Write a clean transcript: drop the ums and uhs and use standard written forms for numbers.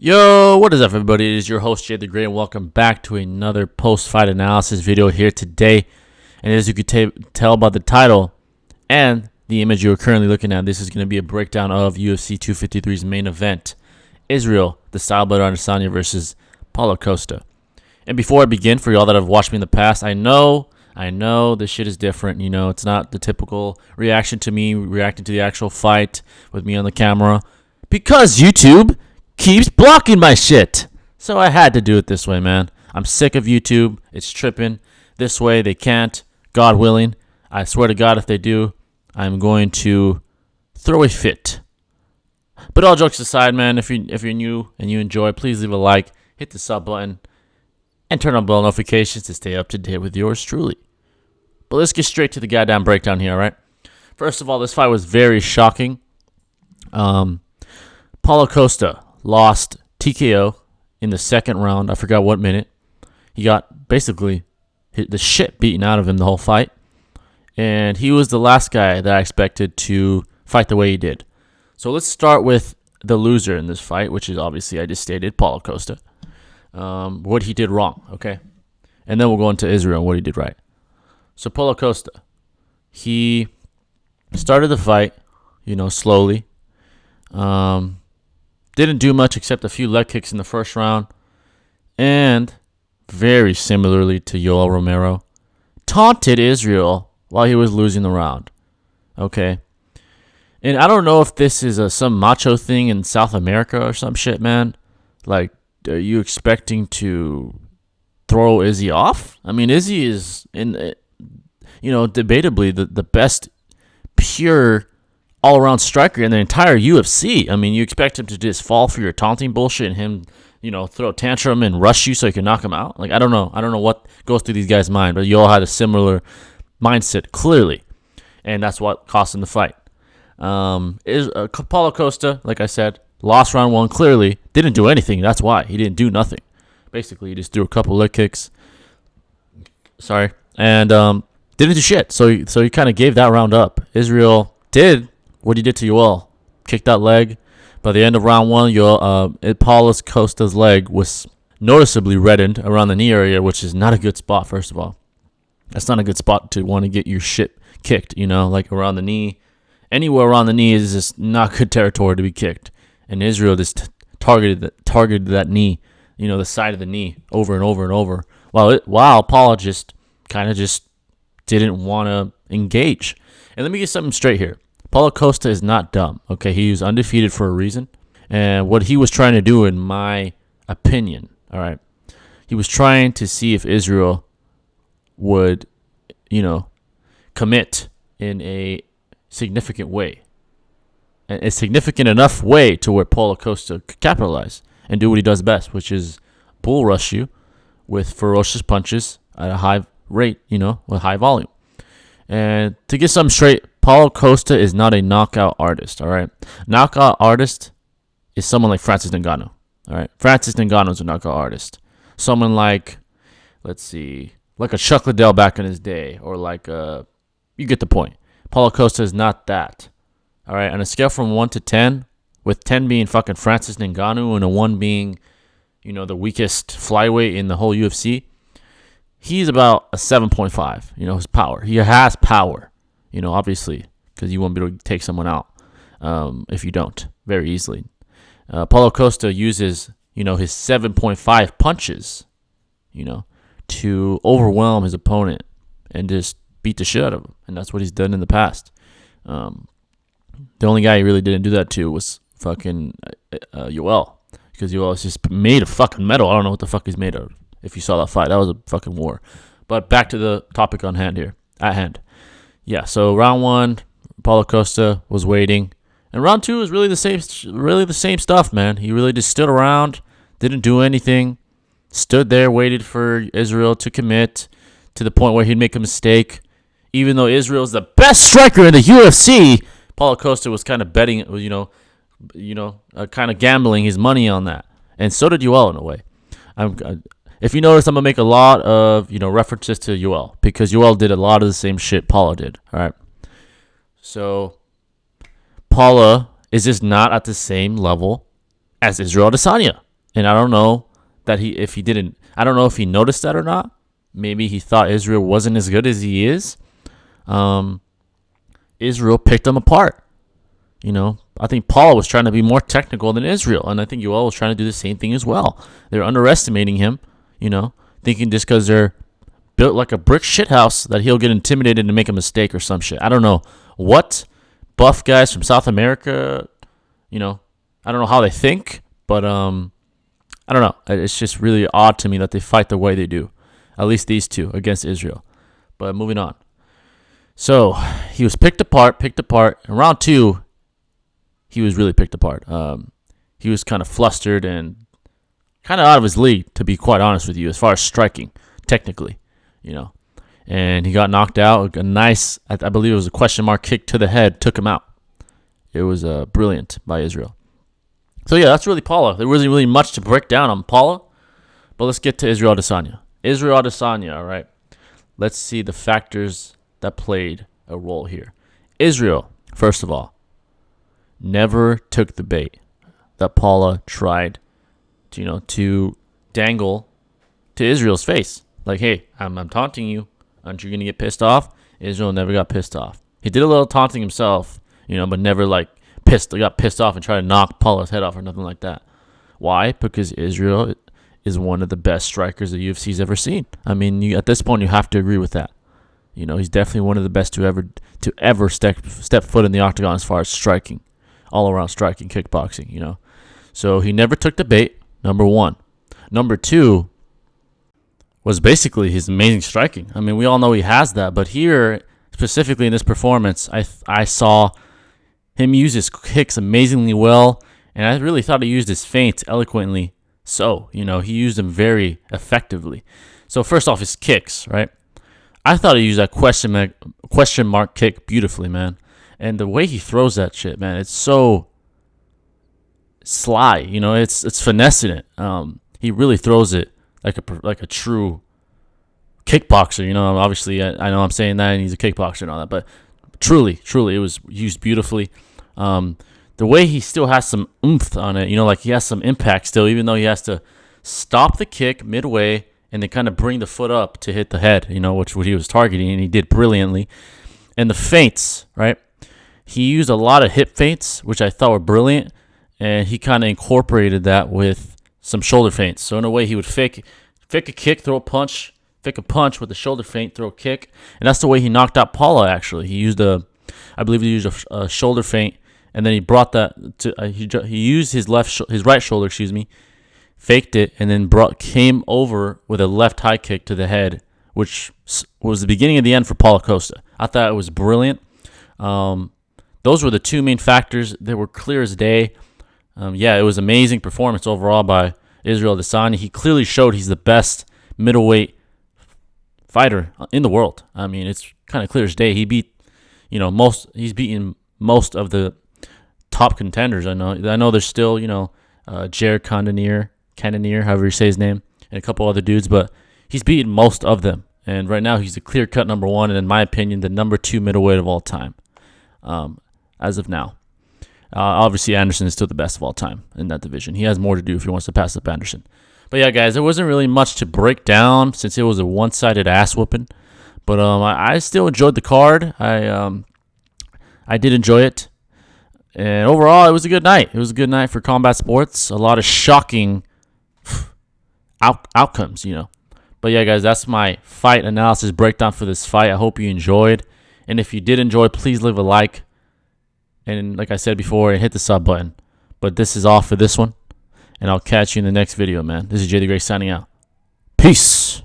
Yo, what is up, everybody? It is your host, Jay the Great, and welcome back to another post-fight analysis video here today. And as you can tell by the title and the image you're currently looking at, this is going to be a breakdown of UFC 253's main event, Israel, the Stylebender Adesanya versus Paulo Costa. And before I begin, for y'all that have watched me in the past, I know this shit is different. You know, it's not the typical reaction to me reacting to the actual fight with me on the camera because YouTube keeps blocking my shit. So I had to do it this way, man. I'm sick of YouTube. It's tripping. This way they can't. God willing. I swear to God, if they do, I'm going to throw a fit. But all jokes aside, man, if you're new and you enjoy, please leave a like, hit the sub button, and turn on bell notifications to stay up to date with yours truly. But let's get straight to the goddamn breakdown here, all right? First of all, this fight was very shocking. Paulo Costa lost TKO in the second round. I forgot what minute. He got basically the shit beaten out of him the whole fight. And he was the last guy that I expected to fight the way he did. So let's start with the loser in this fight, which is obviously, I just stated, Paulo Costa. What he did wrong, okay? And then we'll go into Israel and what he did right. So Paulo Costa, he started the fight, slowly. Didn't do much except a few leg kicks in the first round. And very similarly to Yoel Romero, taunted Israel while he was losing the round. Okay. And I don't know if this is some macho thing in South America or some shit, man. Like, are you expecting to throw Izzy off? I mean, Izzy is, debatably the best pure all-around striker in the entire UFC. I mean, you expect him to just fall for your taunting bullshit and him, throw a tantrum and rush you so you can knock him out? Like, I don't know. I don't know what goes through these guys' mind, but you all had a similar mindset, clearly. And that's what cost him the fight. Paulo Costa, like I said, lost round one, clearly. Didn't do anything. That's why. He didn't do nothing. Basically, he just threw a couple leg kicks. Sorry. And didn't do shit. So he kind of gave that round up. Israel did what he did to Yoel. Kicked that leg. By the end of round one, Paulo Costa's leg was noticeably reddened around the knee area, which is not a good spot, first of all. That's not a good spot to want to get your shit kicked, like around the knee. Anywhere around the knee is just not good territory to be kicked. And Israel just targeted that knee, the side of the knee over and over and over. While Paulo just didn't want to engage. And let me get something straight here. Paulo Costa is not dumb, okay? He was undefeated for a reason. And what he was trying to do, in my opinion, all right, he was trying to see if Israel would, commit in a significant way. A significant enough way to where Paulo Costa could capitalize and do what he does best, which is bull rush you with ferocious punches at a high rate, with high volume. And to get something straight, Paulo Costa is not a knockout artist, all right? Knockout artist is someone like Francis Ngannou, all right? Francis Ngannou is a knockout artist. Someone like, let's see, like a Chuck Liddell back in his day, or like you get the point. Paulo Costa is not that, all right? On a scale from 1 to 10, with 10 being fucking Francis Ngannou and a 1 being, the weakest flyweight in the whole UFC, he's about a 7.5, his power. He has power. Obviously, because you won't be able to take someone out if you don't, very easily. Paulo Costa uses, his 7.5 punches, to overwhelm his opponent and just beat the shit out of him. And that's what he's done in the past. The only guy he really didn't do that to was fucking Yoel, because Yoel is just made of fucking metal. I don't know what the fuck he's made of. If you saw that fight, that was a fucking war. But back to the topic at hand. Yeah, so round one, Paulo Costa was waiting, and round two was really the same stuff, man. He really just stood around, didn't do anything, stood there, waited for Israel to commit to the point where he'd make a mistake. Even though Israel's the best striker in the UFC, Paulo Costa was kind of betting, kind of gambling his money on that, and so did Yoel in a way. If you notice, I'm going to make a lot of, references to Yoel, because Yoel did a lot of the same shit Paulo did, all right? So, Paulo is just not at the same level as Israel Adesanya. And I don't know that I don't know if he noticed that or not. Maybe he thought Israel wasn't as good as he is. Israel picked him apart. I think Paulo was trying to be more technical than Israel, and I think Yoel was trying to do the same thing as well. They're underestimating him, thinking just because they're built like a brick shithouse that he'll get intimidated and make a mistake or some shit. I don't know what buff guys from South America, I don't know how they think, but I don't know. It's just really odd to me that they fight the way they do, at least these two against Israel. But moving on. So he was picked apart. In round 2, he was really picked apart. He was kind of flustered and kind of out of his league, to be quite honest with you, as far as striking, technically, And he got knocked out. A nice, I believe it was a question mark kick to the head, took him out. It was brilliant by Israel. So yeah, that's really Paulo. There wasn't really much to break down on Paulo, but let's get to Israel Adesanya. All right. Let's see the factors that played a role here. Israel, first of all, never took the bait that Paula tried to dangle to Israel's face. Like, hey, I'm taunting you. Aren't you going to get pissed off? Israel never got pissed off. He did a little taunting himself, but never got pissed off and tried to knock Paula's head off or nothing like that. Why? Because Israel is one of the best strikers the UFC's ever seen. I mean, at this point, you have to agree with that. He's definitely one of the best to ever step foot in the octagon as far as striking, all around striking, kickboxing. So he never took the bait. Number 1. Number 2 was basically his amazing striking. I mean, we all know he has that, but here specifically in this performance, I saw him use his kicks amazingly well, and I really thought he used his feints eloquently. So, he used them very effectively. So first off, his kicks, right? I thought he used that question mark kick beautifully, man. And the way he throws that shit, man, it's so sly. It's finessing it. He really throws it like a true kickboxer. Obviously, I know I'm saying that, and he's a kickboxer and all that, but truly, it was used beautifully. The way he still has some oomph on it, like he has some impact still, even though he has to stop the kick midway and then kind of bring the foot up to hit the head, which what he was targeting, and he did brilliantly. And the feints, right? He used a lot of hip feints, which I thought were brilliant, and he kind of incorporated that with some shoulder feints. So in a way, he would fake a kick, throw a punch, fake a punch with a shoulder feint, throw a kick, and that's the way he knocked out Paula. Actually, he used a shoulder feint, and then he brought that to he used his right shoulder, faked it, and then came over with a left high kick to the head, which was the beginning of the end for Paulo Costa. I thought it was brilliant. Those were the 2 main factors. They were clear as day. It was amazing performance overall by Israel Adesanya. He clearly showed he's the best middleweight fighter in the world. I mean, it's kind of clear as day. He beat, he's beaten most of the top contenders. I know there's still, Jared Cannonier, however you say his name, and a couple other dudes, but he's beaten most of them. And right now, he's the clear-cut number 1, and in my opinion, the number 2 middleweight of all time, as of now. Obviously, Anderson is still the best of all time in that division. He has more to do if he wants to pass up Anderson. But yeah, guys, there wasn't really much to break down since it was a one-sided ass whooping. But I still enjoyed the card. I did enjoy it. And overall, it was a good night. It was a good night for combat sports. A lot of shocking outcomes, But yeah, guys, that's my fight analysis breakdown for this fight. I hope you enjoyed. And if you did enjoy, please leave a like. And like I said before, hit the sub button. But this is all for this one. And I'll catch you in the next video, man. This is Jay the Great signing out. Peace.